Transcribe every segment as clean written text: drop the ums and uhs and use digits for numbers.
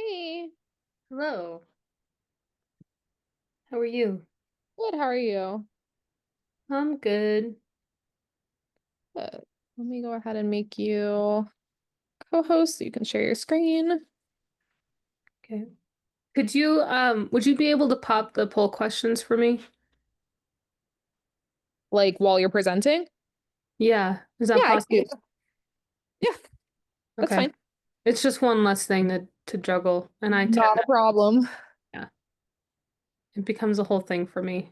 Hey, Hello. How are you? good. How are you? I'm good. Good. Let me go ahead and make you co-host so you can share your screen. Okay. Would you be able to pop the poll questions for me? Like while you're presenting? Yeah, is that Yeah, I can do possible? that. Yeah, that's Okay. fine. It's just one less thing to juggle, and I tend Not a to, problem. yeah, it becomes a whole thing for me.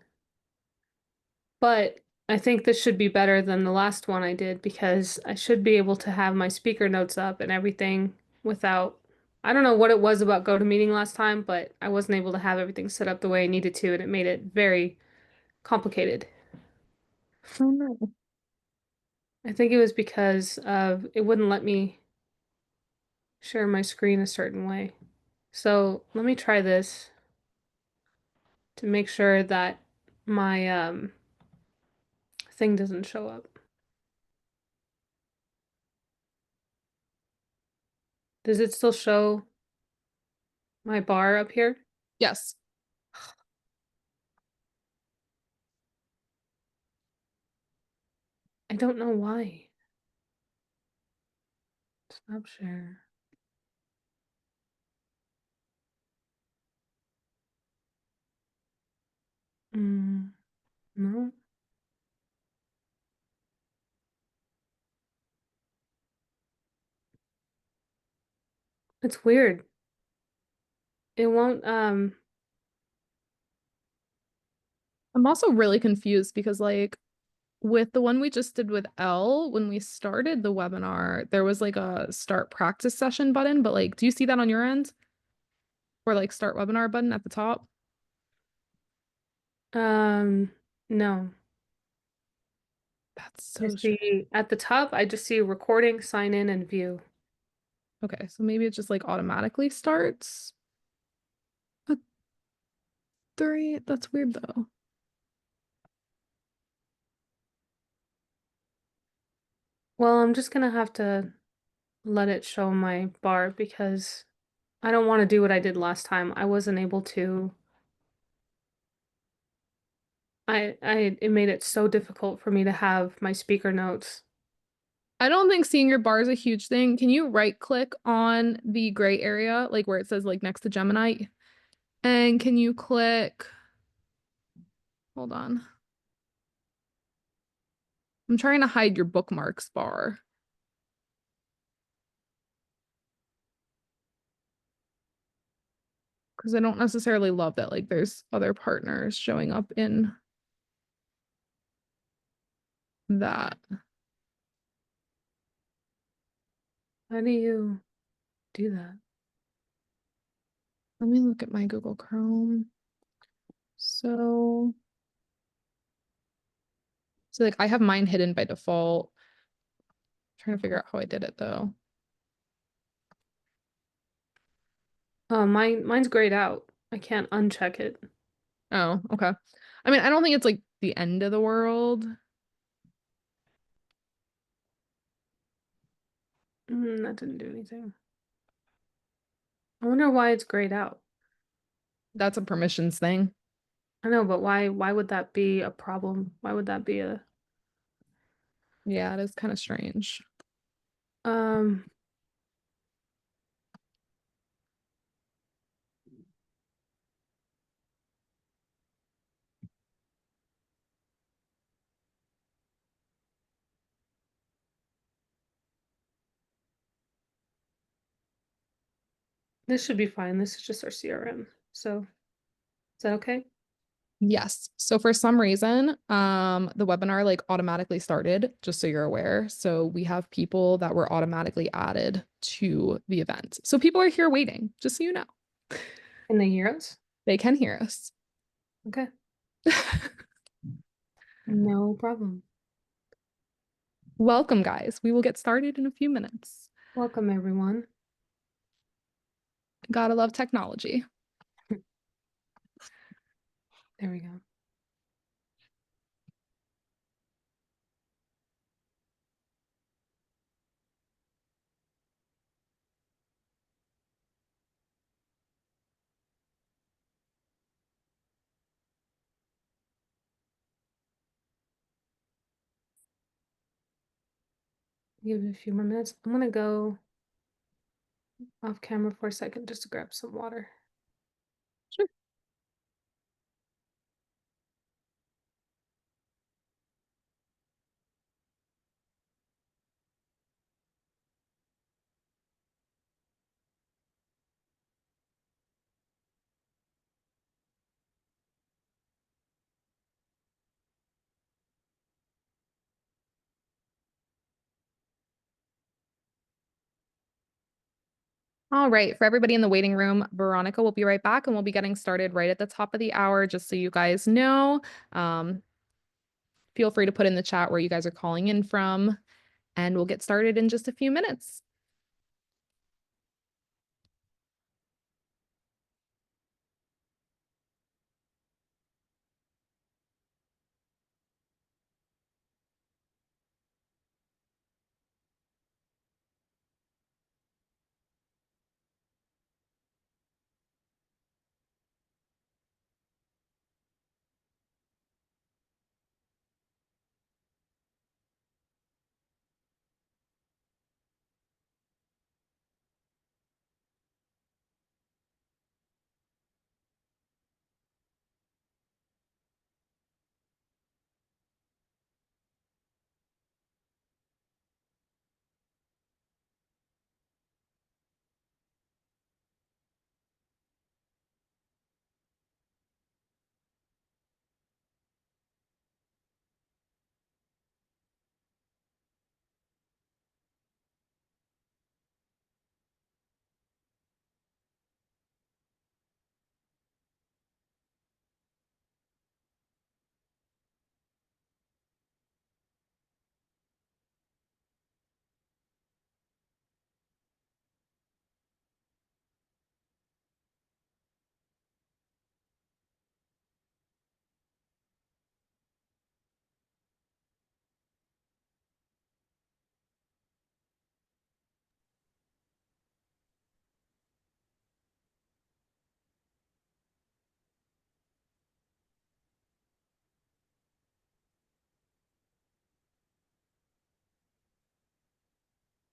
But I think this should be better than the last one I did because I should be able to have my speaker notes up and everything without, I don't know what it was about GoToMeeting last time, but I wasn't able to have everything set up the way I needed to, and it made it very complicated. Oh no. I think it was because of it wouldn't let me share my screen a certain way. So let me try this to make sure that my thing doesn't show up. Does it still show my bar up here? Yes. I don't know why. Stop share. Mm, no, it's weird. It won't I'm also really confused because with the one we just did with Elle, when we started the webinar, there was like a start practice session button, but do you see that on your end? Or like start webinar button at the top? no. That's I so strange. see at the top I just see recording, sign in, and view. Okay, so maybe it just like automatically starts. But three, that's weird though. Well, I'm just gonna have to let it show my bar because I don't want to do what I did last time. I wasn't able to. It made it so difficult for me to have my speaker notes. I don't think seeing your bar is a huge thing. Can you right click on the gray area, like where it says like next to Gemini? And can you click, hold on. I'm trying to hide your bookmarks bar because I don't necessarily love that there's other partners showing up in that. How do you do that? Let me look at my Google Chrome. So, so I have mine hidden by default. Trying to figure out how I did it though. Oh, mine's grayed out. I can't uncheck it. Oh, okay. I mean, I don't think it's like the end of the world. That didn't do anything. I wonder why it's grayed out. That's a permissions thing. I know, but why would that be a problem? Why would that be a Yeah, it is kind of strange. um this should be fine. This is just our CRM. So, is that okay? Yes. So for some reason, the webinar automatically started, just so you're aware. So we have people that were automatically added to the event. So people are here waiting, just so you know. Can they hear us? They can hear us. Okay. No problem. Welcome, guys. We will get started in a few minutes. Welcome everyone. Gotta love technology. There we go. Give it a few more minutes. I'm gonna go off camera for a second just to grab some water. Sure. All right, for everybody in the waiting room, Veronica will be right back and we'll be getting started right at the top of the hour, just so you guys know. Um, Feel free to put in the chat where you guys are calling in from, and we'll get started in just a few minutes.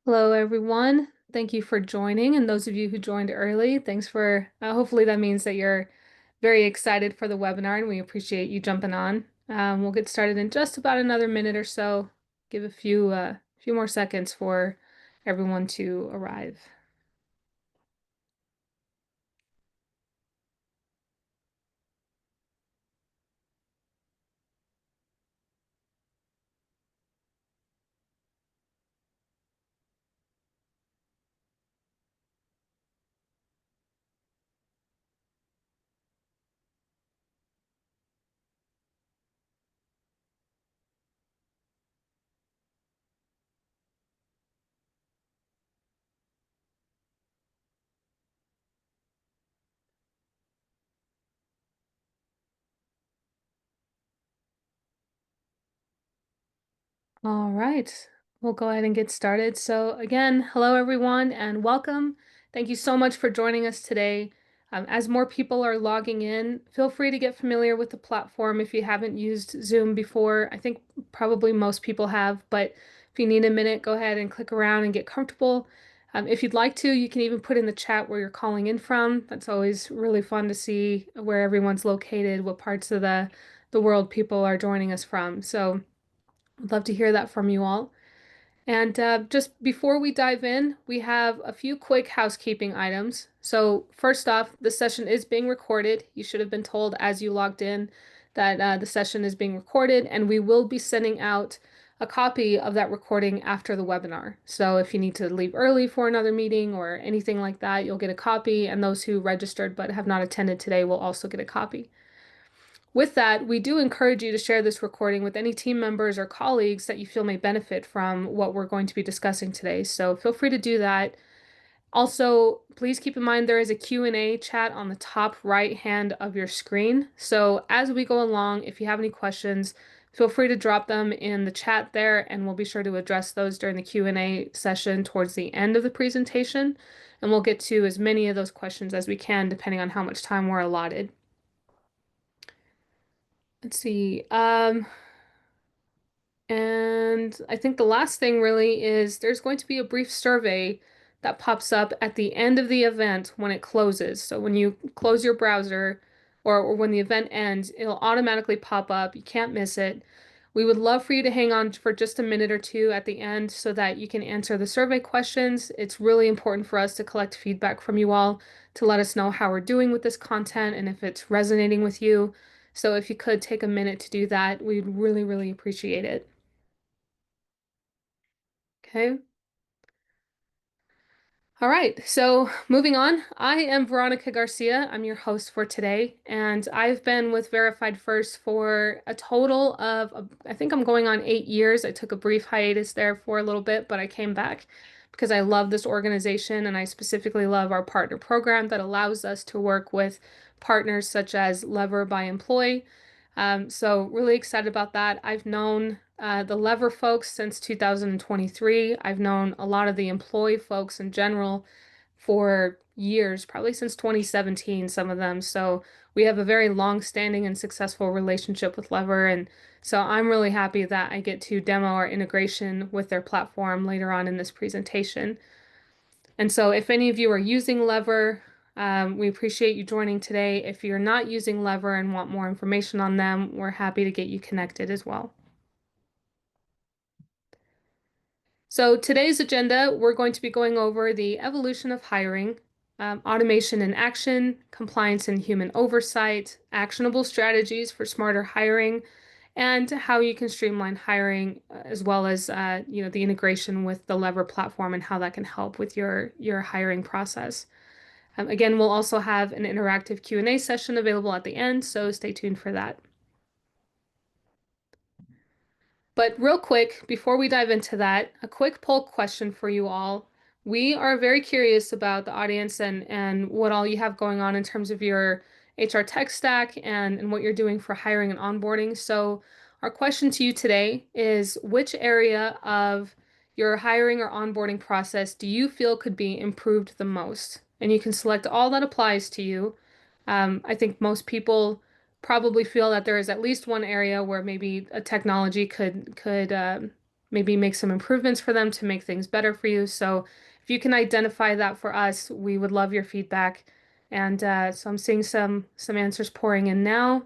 Hello, everyone. Thank you for joining. And those of you who joined early, thanks for, hopefully that means that you're very excited for the webinar and we appreciate you jumping on. We'll get started in just about another minute or so. Give a few more seconds for everyone to arrive. All right, we'll go ahead and get started. So again, hello everyone and welcome. Thank you so much for joining us today. As more people are logging in, feel free to get familiar with the platform if you haven't used Zoom before. I think probably most people have, but if you need a minute, go ahead and click around and get comfortable. If you'd like to, you can even put in the chat where you're calling in from. That's always really fun to see where everyone's located, what parts of the world people are joining us from. So I'd love to hear that from you all. And just before we dive in, we have a few quick housekeeping items. So first off, the session is being recorded. You should have been told as you logged in that the session is being recorded, and we will be sending out a copy of that recording after the webinar. So if you need to leave early for another meeting or anything like that, you'll get a copy, and those who registered but have not attended today will also get a copy. With that, we do encourage you to share this recording with any team members or colleagues that you feel may benefit from what we're going to be discussing today. So feel free to do that. Also, please keep in mind there is a Q&A chat on the top right hand of your screen. So as we go along, if you have any questions, feel free to drop them in the chat there, and we'll be sure to address those during the Q&A session towards the end of the presentation. And we'll get to as many of those questions as we can, depending on how much time we're allotted. Let's see. And And I think the last thing really is there's going to be a brief survey that pops up at the end of the event when it closes. So when you close your browser or when the event ends, it'll automatically pop up. You can't miss it. We would love for you to hang on for just a minute or two at the end so that you can answer the survey questions. It's really important for us to collect feedback from you all to let us know how we're doing with this content and if it's resonating with you. So if you could take a minute to do that, we'd really, really appreciate it. Okay. All right, so moving on, I am Veronica Garcia. I'm your host for today, and I've been with Verified First for a total of, I think I'm going on 8 years. I took a brief hiatus there for a little bit, but I came back because I love this organization and I specifically love our partner program that allows us to work with partners such as Lever by Employ. So really excited about that. I've known the Lever folks since 2023. I've known a lot of the Employ folks in general for years, probably since 2017, some of them. So we have a very long-standing and successful relationship with Lever. And so I'm really happy that I get to demo our integration with their platform later on in this presentation. And so if any of you are using Lever, we appreciate you joining today. If you're not using Lever and want more information on them, we're happy to get you connected as well. So today's agenda, we're going to be going over the evolution of hiring, automation in action, compliance and human oversight, actionable strategies for smarter hiring, and how you can streamline hiring, as well as the integration with the Lever platform and how that can help with your hiring process. Again, we'll also have an interactive Q&A session available at the end, so stay tuned for that. But real quick, before we dive into that, a quick poll question for you all. We are very curious about the audience and what all you have going on in terms of your HR tech stack and what you're doing for hiring and onboarding. So our question to you today is, which area of your hiring or onboarding process do you feel could be improved the most? And you can select all that applies to you. I think most people probably feel that there is at least one area where maybe a technology could maybe make some improvements for them to make things better for you. So if you can identify that for us, we would love your feedback. And so I'm seeing some answers pouring in now.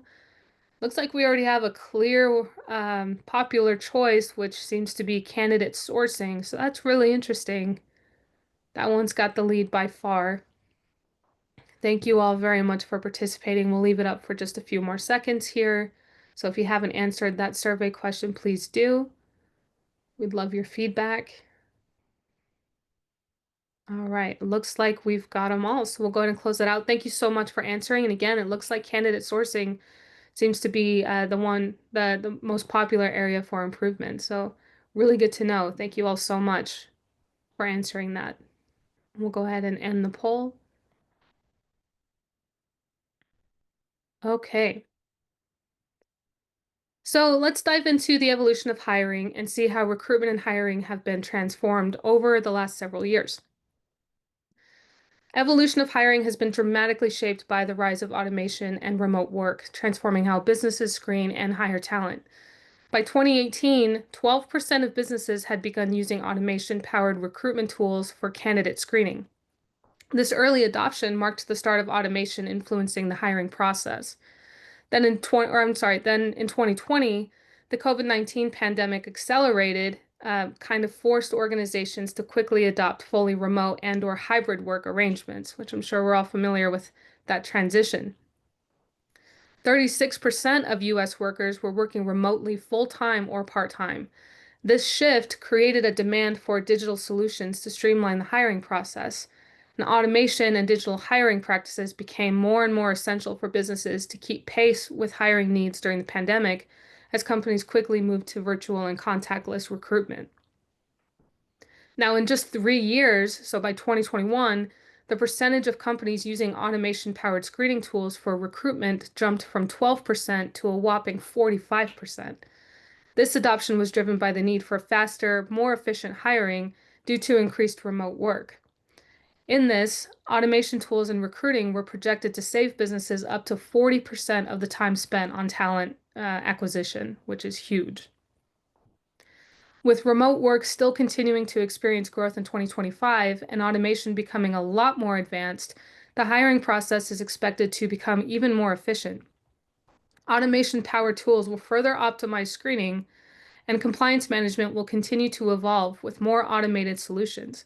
Looks like we already have a clear popular choice, which seems to be candidate sourcing. So that's really interesting. That one's got the lead by far. Thank you all very much for participating. We'll leave it up for just a few more seconds here. So if you haven't answered that survey question, please do. We'd love your feedback. All right, looks like we've got them all. So we'll go ahead and close it out. Thank you so much for answering. And again, it looks like candidate sourcing seems to be the most popular area for improvement. So really good to know. Thank you all so much for answering that. We'll go ahead and end the poll. Okay. So let's dive into the evolution of hiring and see how recruitment and hiring have been transformed over the last several years. Evolution of hiring has been dramatically shaped by the rise of automation and remote work, transforming how businesses screen and hire talent. By 2018, 12% of businesses had begun using automation-powered recruitment tools for candidate screening. This early adoption marked the start of automation influencing the hiring process. Then in 2020, the COVID-19 pandemic accelerated, kind of forced organizations to quickly adopt fully remote and/or hybrid work arrangements, which I'm sure we're all familiar with that transition. 36% of US workers were working remotely full-time or part-time. This shift created a demand for digital solutions to streamline the hiring process. And automation and digital hiring practices became more and more essential for businesses to keep pace with hiring needs during the pandemic as companies quickly moved to virtual and contactless recruitment. Now, in just 3 years, so by 2021, the percentage of companies using automation-powered screening tools for recruitment jumped from 12% to a whopping 45%. This adoption was driven by the need for faster, more efficient hiring due to increased remote work. In this, automation tools in recruiting were projected to save businesses up to 40% of the time spent on talent acquisition, which is huge. With remote work still continuing to experience growth in 2025 and automation becoming a lot more advanced, the hiring process is expected to become even more efficient. Automation-powered tools will further optimize screening, and compliance management will continue to evolve with more automated solutions.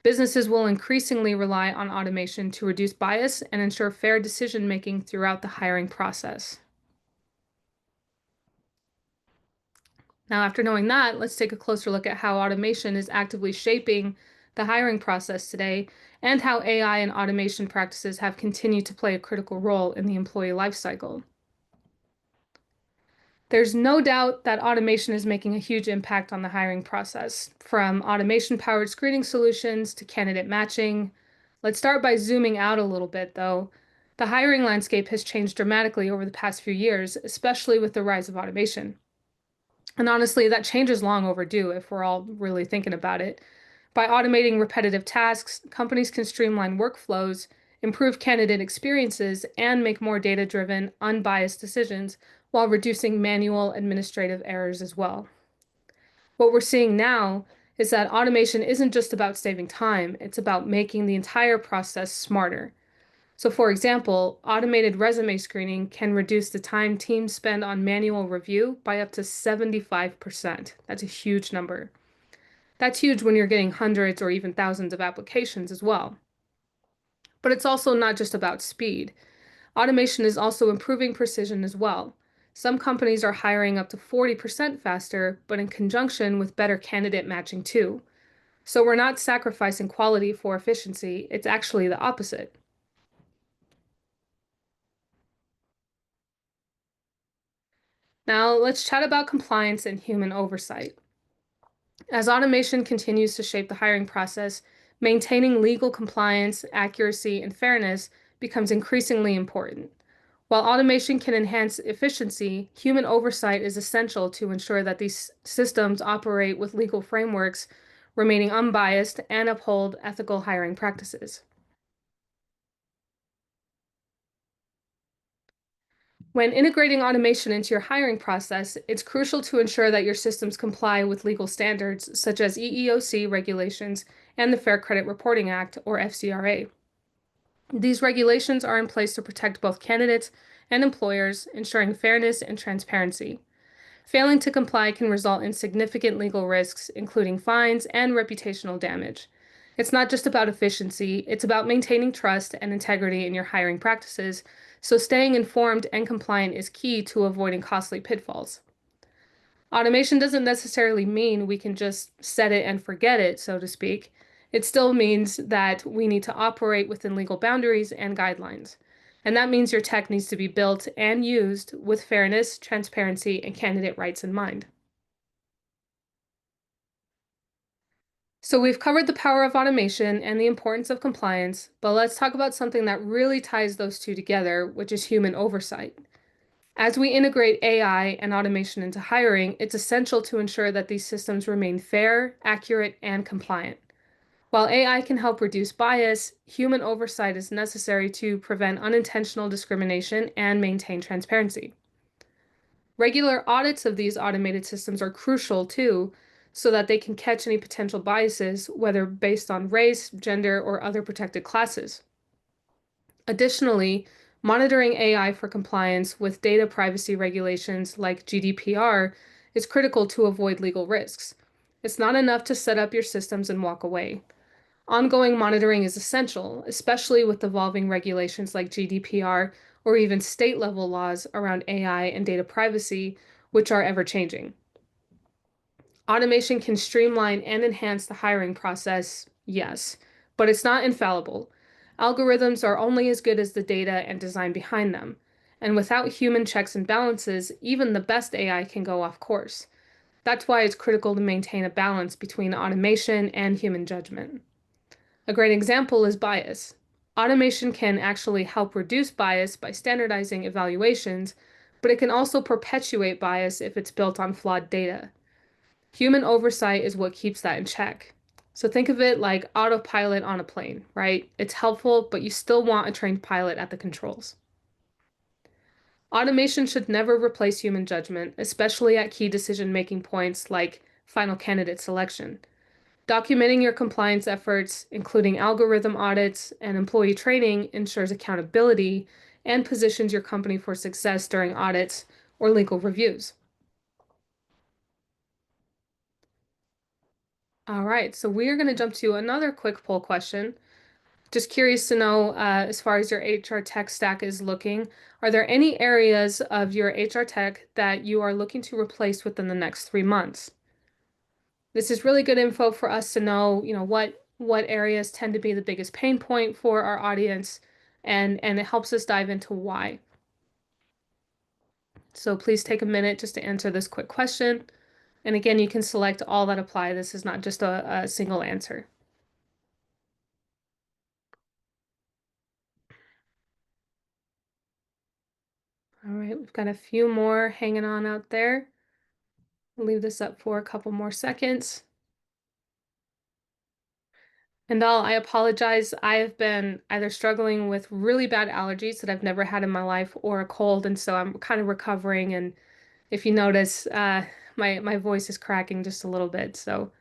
Businesses will increasingly rely on automation to reduce bias and ensure fair decision-making throughout the hiring process. Now, after knowing that, let's take a closer look at how automation is actively shaping the hiring process today and how AI and automation practices have continued to play a critical role in the employee lifecycle. There's no doubt that automation is making a huge impact on the hiring process, from automation-powered screening solutions to candidate matching. Let's start by zooming out a little bit, though. The hiring landscape has changed dramatically over the past few years, especially with the rise of automation. And honestly, that change is long overdue if we're all really thinking about it. By automating repetitive tasks, companies can streamline workflows, improve candidate experiences, and make more data-driven, unbiased decisions while reducing manual administrative errors as well. What we're seeing now is that automation isn't just about saving time, it's about making the entire process smarter. So, for example, automated resume screening can reduce the time teams spend on manual review by up to 75%. That's a huge number. That's huge when you're getting hundreds or even thousands of applications as well. But it's also not just about speed. Automation is also improving precision as well. Some companies are hiring up to 40% faster, but in conjunction with better candidate matching too. So we're not sacrificing quality for efficiency, it's actually the opposite. Now, let's chat about compliance and human oversight. As automation continues to shape the hiring process, maintaining legal compliance, accuracy, and fairness becomes increasingly important. While automation can enhance efficiency, human oversight is essential to ensure that these systems operate with legal frameworks, remaining unbiased, and uphold ethical hiring practices. When integrating automation into your hiring process, it's crucial to ensure that your systems comply with legal standards such as EEOC regulations and the Fair Credit Reporting Act, or FCRA. These regulations are in place to protect both candidates and employers, ensuring fairness and transparency. Failing to comply can result in significant legal risks, including fines and reputational damage. It's not just about efficiency, it's about maintaining trust and integrity in your hiring practices, so staying informed and compliant is key to avoiding costly pitfalls. Automation doesn't necessarily mean we can just set it and forget it, so to speak. It still means that we need to operate within legal boundaries and guidelines. And that means your tech needs to be built and used with fairness, transparency, and candidate rights in mind. So we've covered the power of automation and the importance of compliance, but let's talk about something that really ties those two together, which is human oversight. As we integrate AI and automation into hiring, it's essential to ensure that these systems remain fair, accurate, and compliant. While AI can help reduce bias, human oversight is necessary to prevent unintentional discrimination and maintain transparency. Regular audits of these automated systems are crucial too, so that they can catch any potential biases, whether based on race, gender, or other protected classes. Additionally, monitoring AI for compliance with data privacy regulations like GDPR is critical to avoid legal risks. It's not enough to set up your systems and walk away. Ongoing monitoring is essential, especially with evolving regulations like GDPR or even state-level laws around AI and data privacy, which are ever-changing. Automation can streamline and enhance the hiring process, yes, but it's not infallible. Algorithms are only as good as the data and design behind them, and without human checks and balances, even the best AI can go off course. That's why it's critical to maintain a balance between automation and human judgment. A great example is bias. Automation can actually help reduce bias by standardizing evaluations, but it can also perpetuate bias if it's built on flawed data. Human oversight is what keeps that in check. So think of it like autopilot on a plane, right? It's helpful, but you still want a trained pilot at the controls. Automation should never replace human judgment, especially at key decision-making points like final candidate selection. Documenting your compliance efforts, including algorithm audits and employee training, ensures accountability and positions your company for success during audits or legal reviews. All right, so we are going to jump to another quick poll question. Just curious to know, as far as your HR tech stack is looking, are there any areas of your HR tech that you are looking to replace within the next 3 months? This is really good info for us to know, what areas tend to be the biggest pain point for our audience, and it helps us dive into why. So please take a minute just to answer this quick question. And again, you can select all that apply. This is not just a single answer. All right, we've got a few more hanging on out there. We'll leave this up for a couple more seconds. And I apologize. I have been either struggling with really bad allergies that I've never had in my life or a cold, and so I'm kind of recovering. And if you notice, my voice is cracking just a little bit. So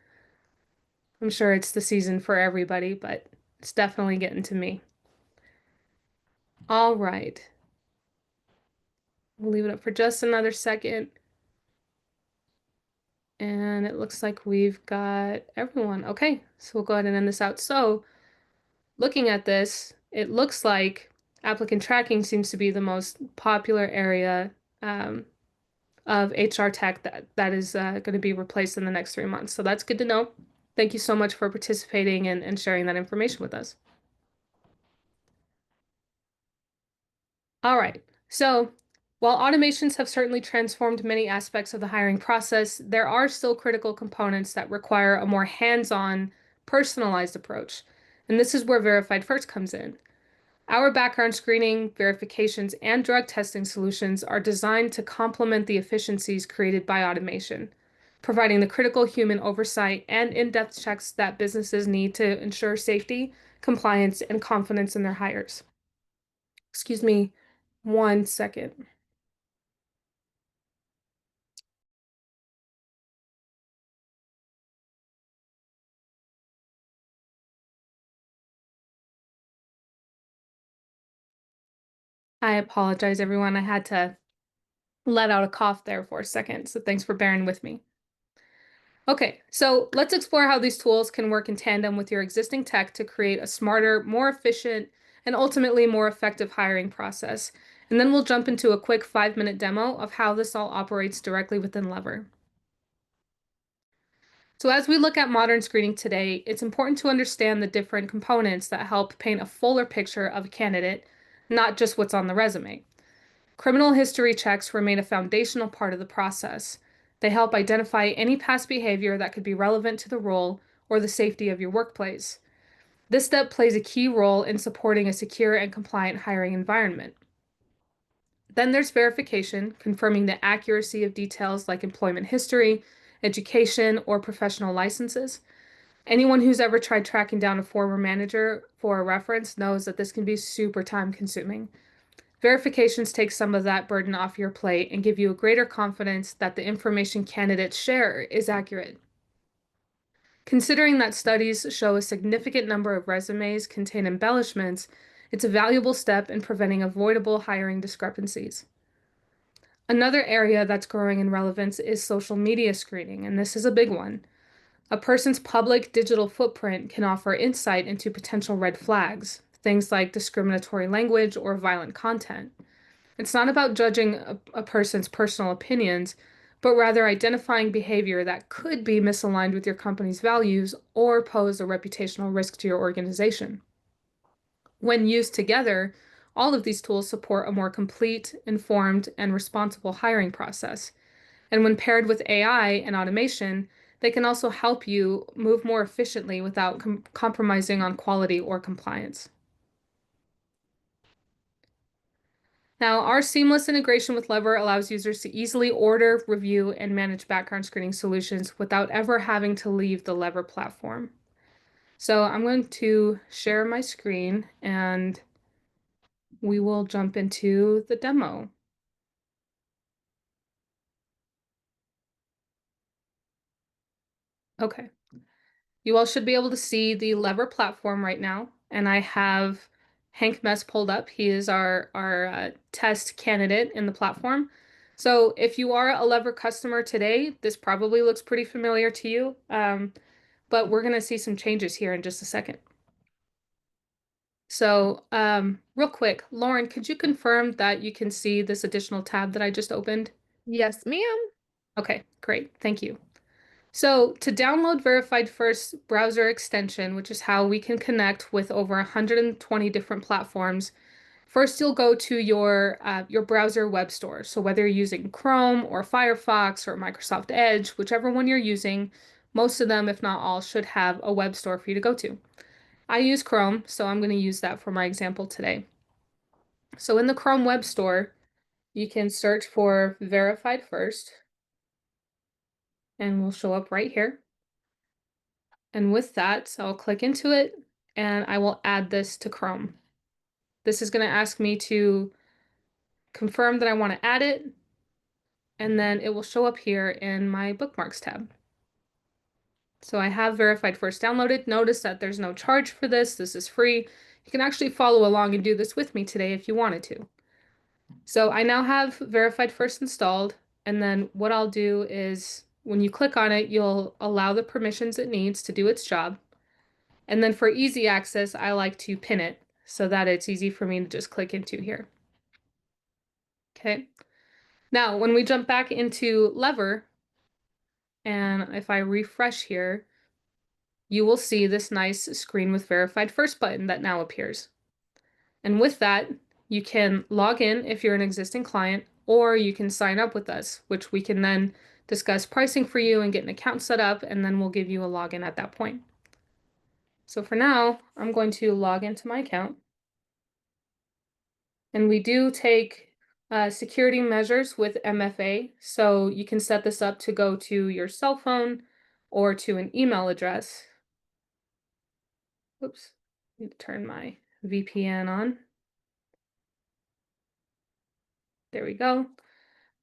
I'm sure it's the season for everybody, but it's definitely getting to me. All right. We'll leave it up for just another second. And it looks like we've got everyone. Okay, so we'll go ahead and end this out. So looking at this, it looks like applicant tracking seems to be the most popular area um, of HR tech that is going to be replaced in the next 3 months. So that's good to know. Thank you so much for participating and sharing that information with us. All right. So while automations have certainly transformed many aspects of the hiring process, there are still critical components that require a more hands-on, personalized approach. And this is where Verified First comes in. Our background screening, verifications, and drug testing solutions are designed to complement the efficiencies created by automation, providing the critical human oversight and in-depth checks that businesses need to ensure safety, compliance, and confidence in their hires. Excuse me 1 second. I apologize, everyone. I had to let out a cough there for a second, so thanks for bearing with me. Okay, so let's explore how these tools can work in tandem with your existing tech to create a smarter, more efficient, and ultimately more effective hiring process. And then we'll jump into a quick 5-minute demo of how this all operates directly within Lever. So as we look at modern screening today, it's important to understand the different components that help paint a fuller picture of a candidate, not just what's on the resume. Criminal history checks remain a foundational part of the process. They help identify any past behavior that could be relevant to the role or the safety of your workplace. This step plays a key role in supporting a secure and compliant hiring environment. Then there's verification, confirming the accuracy of details like employment history, education, or professional licenses. Anyone who's ever tried tracking down a former manager for a reference knows that this can be super time consuming. Verifications take some of that burden off your plate and give you a greater confidence that the information candidates share is accurate. Considering that studies show a significant number of resumes contain embellishments, it's a valuable step in preventing avoidable hiring discrepancies. Another area that's growing in relevance is social media screening, and this is a big one. A person's public digital footprint can offer insight into potential red flags, things like discriminatory language or violent content. It's not about judging a person's personal opinions, but rather identifying behavior that could be misaligned with your company's values or pose a reputational risk to your organization. When used together, all of these tools support a more complete, informed, and responsible hiring process. And when paired with AI and automation, they can also help you move more efficiently without compromising on quality or compliance. Now, our seamless integration with Lever allows users to easily order, review, and manage background screening solutions without ever having to leave the Lever platform. So I'm going to share my screen and we will jump into the demo. Okay. You all should be able to see the lever platform right now, and I have Hank Mess pulled up. He is our test candidate in the platform. So if you are a lever customer today, this probably looks pretty familiar to you. But we're going to see some changes here in just a second. So, real quick, Lauren, could you confirm that you can see this additional tab that I just opened? Yes, ma'am. Okay, great. Thank you. So to download Verified First browser extension, which is how we can connect with over 120 different platforms, first you'll go to your browser web store. So whether you're using Chrome or Firefox or Microsoft Edge, whichever one you're using, most of them, if not all, should have a web store for you to go to. I use Chrome, so I'm going to use that for my example today. So in the Chrome Web Store, you can search for Verified First, and we'll show up right here. And with that, I'll click into it and I will add this to Chrome. This is going to ask me to confirm that I want to add it, and then it will show up here in my bookmarks tab. So I have Verified First downloaded. Notice that there's no charge for this. This is free. You can actually follow along and do this with me today if you wanted to. So I now have Verified First installed, and then what I'll do is when you click on it, you'll allow the permissions it needs to do its job. And then for easy access, I like to pin it so that it's easy for me to just click into here. Okay. Now, when we jump back into Lever, and if I refresh here, you will see this nice screen with Verified First button that now appears. And with that, you can log in if you're an existing client, or you can sign up with us, which we can then discuss pricing for you and get an account set up, and then we'll give you a login at that point. So for now, I'm going to log into my account. And we do take security measures with MFA, so you can set this up to go to your cell phone or to an email address. Oops, need to turn my VPN on. There we go.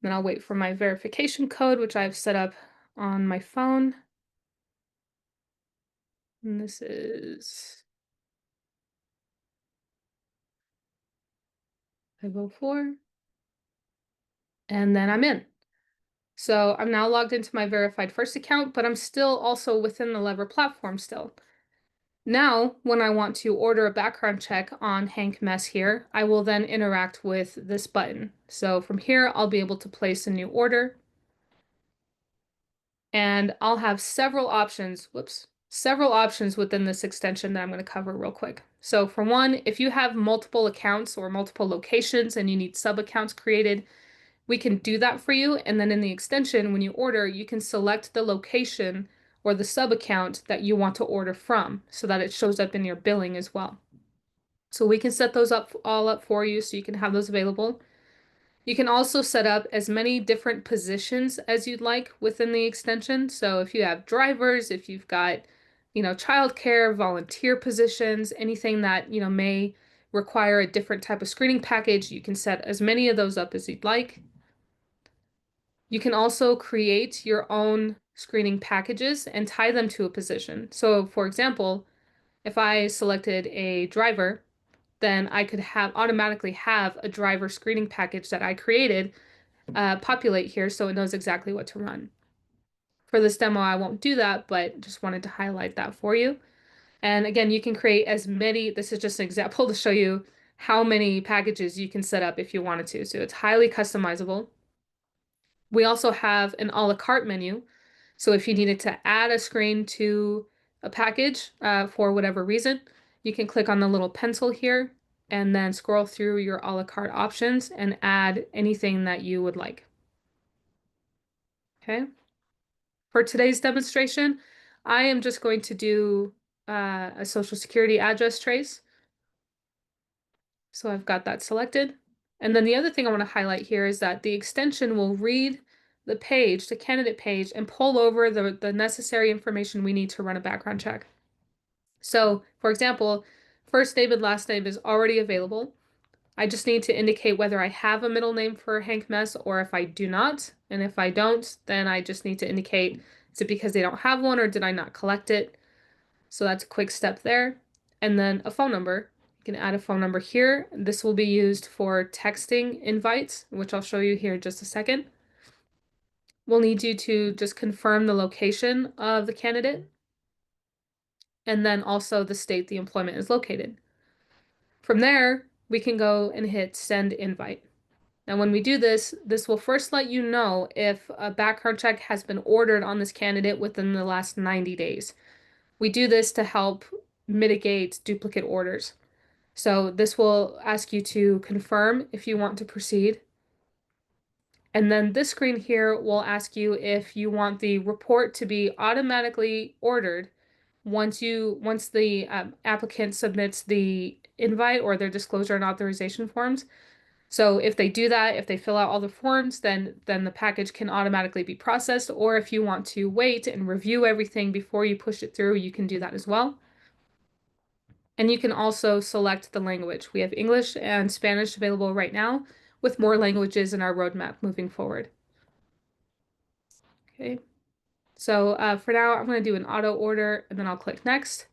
Then I'll wait for my verification code, which I've set up on my phone. And this is 504. And then I'm in. So I'm now logged into my Verified First account, but I'm still also within the Lever platform still. Now, when I want to order a background check on Hank Mess here, I will then interact with this button. So from here, I'll be able to place a new order. And I'll have several options, several options within this extension that I'm going to cover real quick. So for one, if you have multiple accounts or multiple locations and you need sub-accounts created, we can do that for you. And then in the extension, when you order, you can select the location or the sub-account that you want to order from so that it shows up in your billing as well. So we can set those up all up for you so you can have those available. You can also set up as many different positions as you'd like within the extension. So if you have drivers, if you've got, childcare, volunteer positions, anything that, may require a different type of screening package, you can set as many of those up as you'd like. You can also create your own screening packages and tie them to a position. So for example, if I selected a driver, then I could automatically have a driver screening package that I created populate here so it knows exactly what to run. For this demo, I won't do that, but just wanted to highlight that for you. And again, you can create as many, this is just an example to show you how many packages you can set up if you wanted to. So it's highly customizable. We also have an a la carte menu. So if you needed to add a screen to a package for whatever reason, you can click on the little pencil here and then scroll through your a la carte options and add anything that you would like. Okay. For today's demonstration, I am just going to do a social security address trace. So I've got that selected. And then the other thing I want to highlight here is that the extension will read the page, the candidate page, and pull over the necessary information we need to run a background check. So, for example, first name and last name is already available. I just need to indicate whether I have a middle name for Hank Mess or if I do not. And if I don't, then I just need to indicate Is it because they don't have one or did I not collect it? So that's a quick step there. And then a phone number. You can add a phone number here. This will be used for texting invites, which I'll show you here in just a second. We'll need you to just confirm the location of the candidate and then also the state the employment is located. From there, we can go and hit send invite. Now, when we do this, this will first let you know if a background check has been ordered on this candidate within the last 90 days. We do this to help mitigate duplicate orders. So this will ask you to confirm if you want to proceed. And then this screen here will ask you if you want the report to be automatically ordered once the applicant submits the invite or their disclosure and authorization forms. So if they do that, if they fill out all the forms, then the package can automatically be processed. Or if you want to wait and review everything before you push it through, you can do that as well. And you can also select the language. We have English and Spanish available right now, with more languages in our roadmap moving forward. Okay, so for now, I'm going to do an auto order and then I'll click next.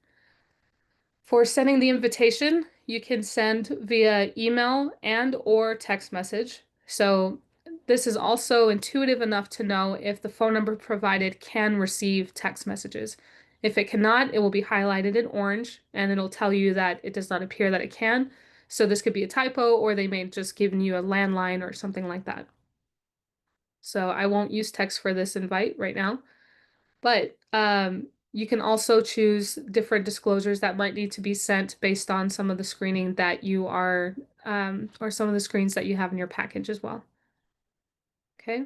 For sending the invitation, you can send via email and or text message. So this is also intuitive enough to know if the phone number provided can receive text messages. If it cannot, it will be highlighted in orange and it'll tell you that it does not appear that it can. So this could be a typo or they may just given you a landline or something like that. So I won't use text for this invite right now, but you can also choose different disclosures that might need to be sent based on some of the screening that you are, or some of the screens that you have in your package as well. Okay.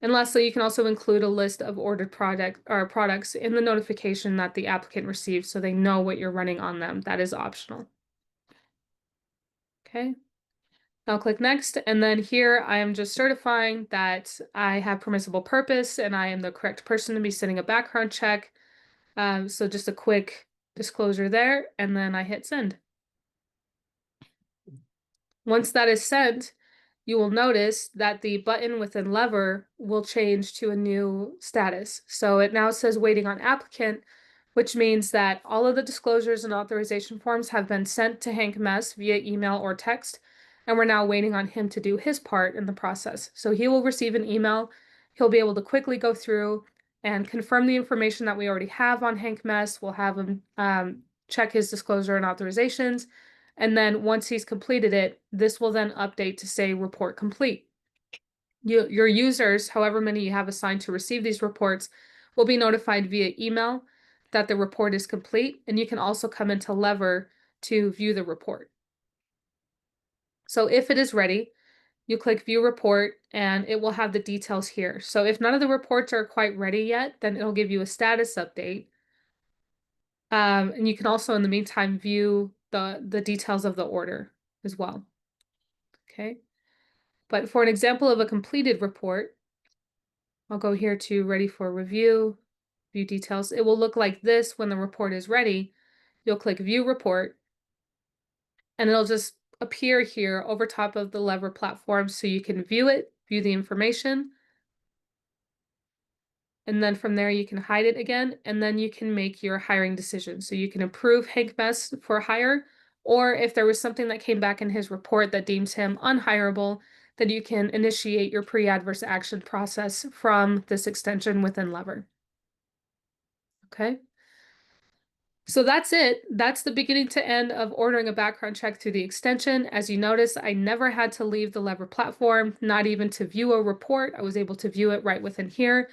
And lastly, you can also include a list of ordered products in the notification that the applicant receives so they know what you're running on them. That is optional. Okay. I'll click next, and then here I am just certifying that I have permissible purpose and I am the correct person to be sending a background check. So just a quick disclosure there, and then I hit send. Once that is sent, you will notice that the button within Lever will change to a new status. So it now says waiting on applicant, which means that all of the disclosures and authorization forms have been sent to Hank Mess via email or text, and we're now waiting on him to do his part in the process. So he will receive an email. He'll be able to quickly go through and confirm the information that we already have on Hank Mess. We'll have him check his disclosure and authorizations. And then once he's completed it, this will then update to say report complete. Your users, however many you have assigned to receive these reports, will be notified via email that the report is complete, and you can also come into Lever to view the report. So if it is ready, you click View Report, and it will have the details here. So if none of the reports are quite ready yet, then it'll give you a status update. And you can also, in the meantime, view the details of the order as well. Okay. But for an example of a completed report, I'll go here to Ready for Review, View Details. It will look like this when the report is ready. You'll click View Report, and it'll just appear here over top of the Lever platform so you can view it, view the information. And then from there, you can hide it again, and then you can make your hiring decision. So you can approve Hank Mess for hire, or if there was something that came back in his report that deems him unhireable, then you can initiate your pre-adverse action process from this extension within Lever. Okay. So that's it. That's the beginning to end of ordering a background check through the extension. As you notice, I never had to leave the Lever platform, not even to view a report. I was able to view it right within here.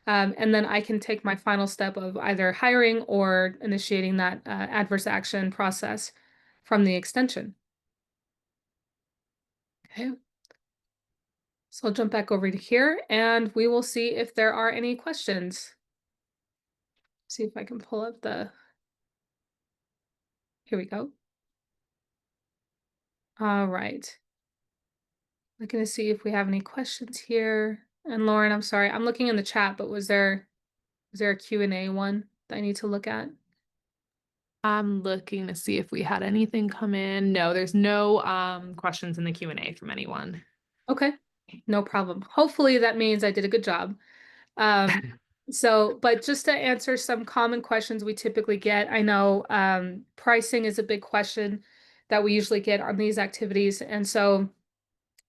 And then I can take my final step of either hiring or initiating that adverse action process from the extension. Okay. So I'll jump back over to here and we will see if there are any questions. See if I can pull up here we go. All right. Looking to see if we have any questions here. And Lauren, I'm sorry, I'm looking in the chat, but was there a Q&A one that I need to look at? I'm looking to see if we had anything come in. No, there's no questions in the Q&A from anyone. Okay, no problem. Hopefully that means I did a good job. So, but just to answer some common questions we typically get, I know pricing is a big question that we usually get on these activities. And so,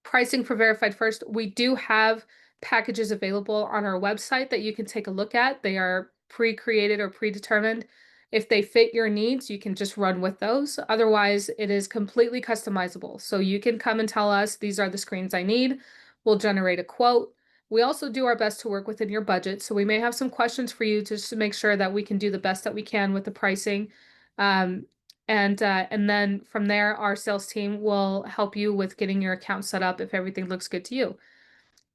pricing for Verified First, we do have packages available on our website that you can take a look at. They are pre-created or predetermined. If they fit your needs, you can just run with those. Otherwise, it is completely customizable. So you can come and tell us, these are the screens I need. We'll generate a quote. We also do our best to work within your budget. So we may have some questions for you just to make sure that we can do the best that we can with the pricing. Um, and then from there, our sales team will help you with getting your account set up if everything looks good to you.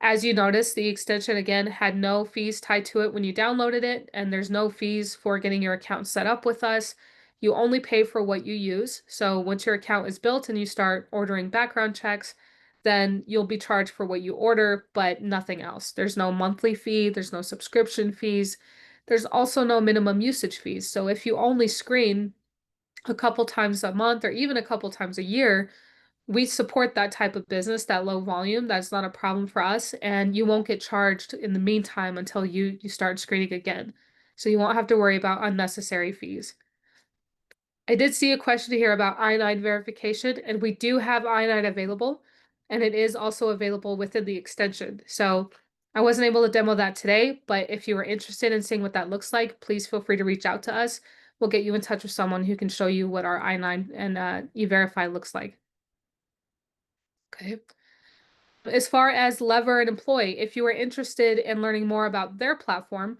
As you notice, the extension again had no fees tied to it when you downloaded it, and there's no fees for getting your account set up with us. You only pay for what you use. So once your account is built and you start ordering background checks, then you'll be charged for what you order, but nothing else. There's no monthly fee, there's no subscription fees. There's also no minimum usage fees. So if you only screen a couple times a month or even a couple times a year, we support that type of business, that low volume. That's not a problem for us. And you won't get charged in the meantime until you start screening again. So you won't have to worry about unnecessary fees. I did see a question here about I-9 verification, and we do have I-9 available, and it is also available within the extension. So I wasn't able to demo that today, but if you are interested in seeing what that looks like, please feel free to reach out to us. We'll get you in touch with someone who can show you what our I-9 and E-Verify looks like. Okay. As far as Lever and Employ, if you are interested in learning more about their platform,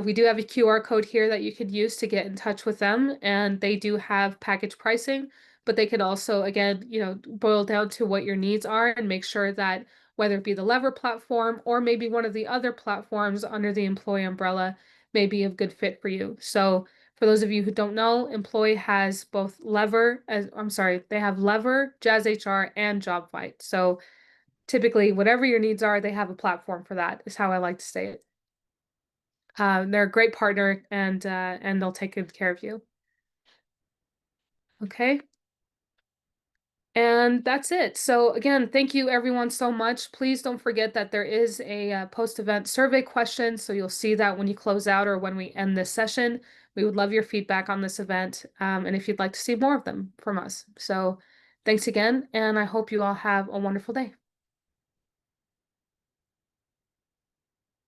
we do have a QR code here that you could use to get in touch with them, and they do have package pricing, but they could also, again, boil down to what your needs are and make sure that whether it be the Lever platform or maybe one of the other platforms under the Employ umbrella may be a good fit for you. So for those of you who don't know, Employ has both Lever, they have Lever, Jazz HR, and JobFight. So typically, whatever your needs are, they have a platform for that, is how I like to say it. They're a great partner and they'll take good care of you. Okay. And that's it. So again, thank you everyone so much. Please don't forget that there is a post-event survey question. So you'll see that when you close out or when we end this session. We would love your feedback on this event, and if you'd like to see more of them from us. So thanks again, and I hope you all have a wonderful day.